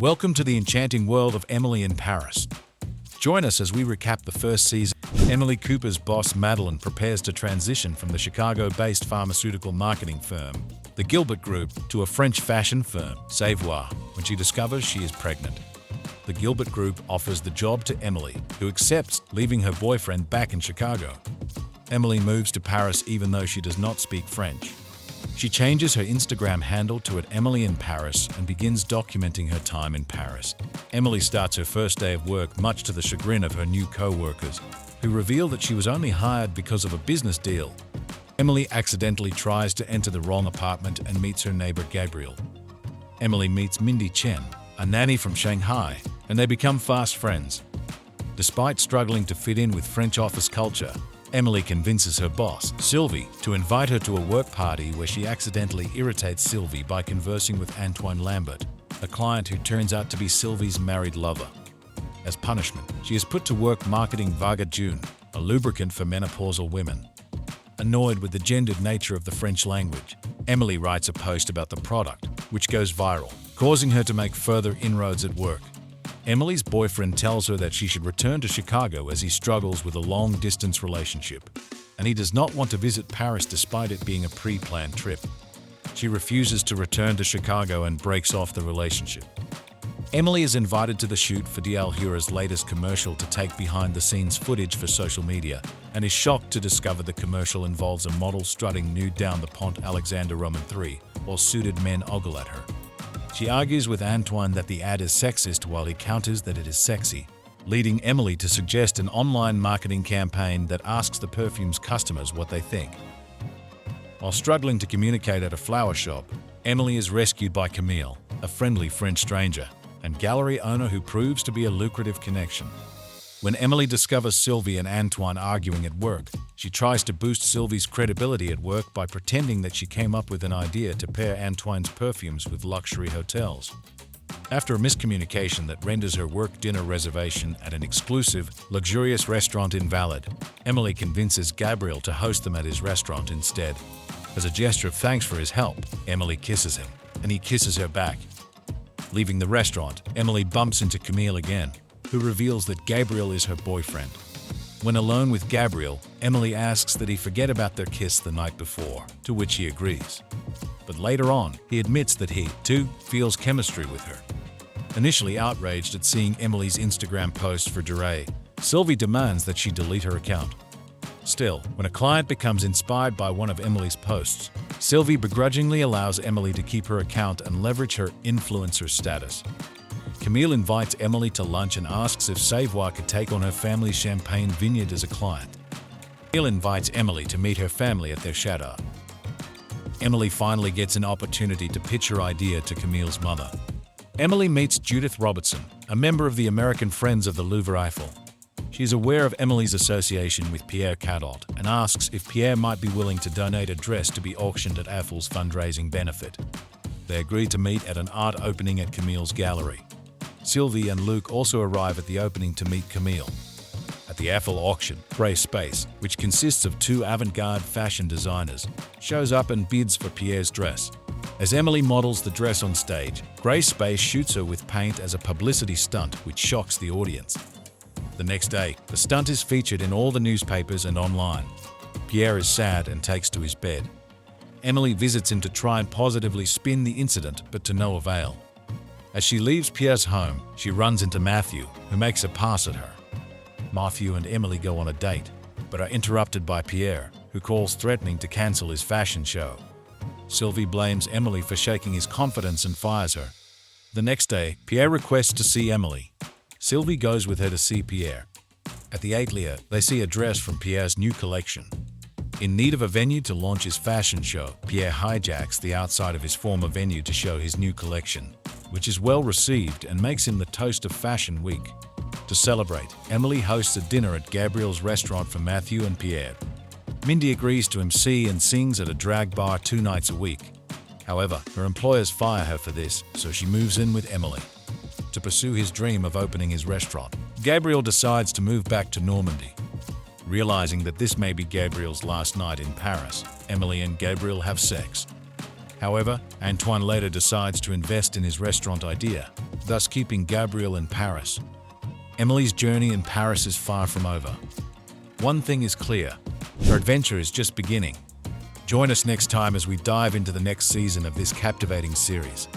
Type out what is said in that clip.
Welcome to the enchanting world of Emily in Paris. Join us as we recap the first season. Emily Cooper's boss Madeline prepares to transition from the Chicago-based pharmaceutical marketing firm, the Gilbert Group, to a French fashion firm, Savoir, when she discovers she is pregnant. The Gilbert Group offers the job to Emily, who accepts, leaving her boyfriend back in Chicago. Emily moves to Paris even though she does not speak French. She changes her Instagram handle to @Emily in Paris and begins documenting her time in Paris. Emily starts her first day of work much to the chagrin of her new co-workers, who reveal that she was only hired because of a business deal. Emily accidentally tries to enter the wrong apartment and meets her neighbor Gabriel. Emily meets Mindy Chen, a nanny from Shanghai, and they become fast friends. Despite struggling to fit in with French office culture, Emily convinces her boss, Sylvie, to invite her to a work party where she accidentally irritates Sylvie by conversing with Antoine Lambert, a client who turns out to be Sylvie's married lover. As punishment, she is put to work marketing Vaga June, a lubricant for menopausal women. Annoyed with the gendered nature of the French language, Emily writes a post about the product, which goes viral, causing her to make further inroads at work. Emily's boyfriend tells her that she should return to Chicago as he struggles with a long-distance relationship, and he does not want to visit Paris despite it being a pre-planned trip. She refuses to return to Chicago and breaks off the relationship. Emily is invited to the shoot for D'Alhura's latest commercial to take behind-the-scenes footage for social media, and is shocked to discover the commercial involves a model strutting nude down the Pont Alexander Roman III while suited men ogle at her. She argues with Antoine that the ad is sexist while he counters that it is sexy, leading Emily to suggest an online marketing campaign that asks the perfume's customers what they think. While struggling to communicate at a flower shop, Emily is rescued by Camille, a friendly French stranger, and gallery owner who proves to be a lucrative connection. When Emily discovers Sylvie and Antoine arguing at work, she tries to boost Sylvie's credibility at work by pretending that she came up with an idea to pair Antoine's perfumes with luxury hotels. After a miscommunication that renders her work dinner reservation at an exclusive, luxurious restaurant invalid, Emily convinces Gabriel to host them at his restaurant instead. As a gesture of thanks for his help, Emily kisses him, and he kisses her back. Leaving the restaurant, Emily bumps into Camille again, who reveals that Gabriel is her boyfriend. When alone with Gabriel, Emily asks that he forget about their kiss the night before, to which he agrees. But later on, he admits that he, too, feels chemistry with her. Initially outraged at seeing Emily's Instagram post for Duray, Sylvie demands that she delete her account. Still, when a client becomes inspired by one of Emily's posts, Sylvie begrudgingly allows Emily to keep her account and leverage her influencer status. Camille invites Emily to lunch and asks if Savoir could take on her family's champagne vineyard as a client. Camille invites Emily to meet her family at their chateau. Emily finally gets an opportunity to pitch her idea to Camille's mother. Emily meets Judith Robertson, a member of the American Friends of the Louvre Eiffel. She is aware of Emily's association with Pierre Cardot and asks if Pierre might be willing to donate a dress to be auctioned at Eiffel's fundraising benefit. They agree to meet at an art opening at Camille's gallery. Sylvie and Luc also arrive at the opening to meet Camille. At the Eiffel auction, Grey Space, which consists of two avant-garde fashion designers, shows up and bids for Pierre's dress. As Emily models the dress on stage, Grey Space shoots her with paint as a publicity stunt which shocks the audience. The next day, the stunt is featured in all the newspapers and online. Pierre is sad and takes to his bed. Emily visits him to try and positively spin the incident, but to no avail. As she leaves Pierre's home, she runs into Matthew, who makes a pass at her. Matthew and Emily go on a date, but are interrupted by Pierre, who calls threatening to cancel his fashion show. Sylvie blames Emily for shaking his confidence and fires her. The next day, Pierre requests to see Emily. Sylvie goes with her to see Pierre. At the Atelier, they see a dress from Pierre's new collection. In need of a venue to launch his fashion show, Pierre hijacks the outside of his former venue to show his new collection, which is well received and makes him the toast of Fashion Week. To celebrate, Emily hosts a dinner at Gabriel's restaurant for Matthew and Pierre. Mindy agrees to MC and sings at a drag bar 2 nights a week. However, her employers fire her for this, so she moves in with Emily. To pursue his dream of opening his restaurant, Gabriel decides to move back to Normandy. Realizing that this may be Gabriel's last night in Paris, Emily and Gabriel have sex. However, Antoine later decides to invest in his restaurant idea, thus keeping Gabrielle in Paris. Emily's journey in Paris is far from over. One thing is clear, her adventure is just beginning. Join us next time as we dive into the next season of this captivating series.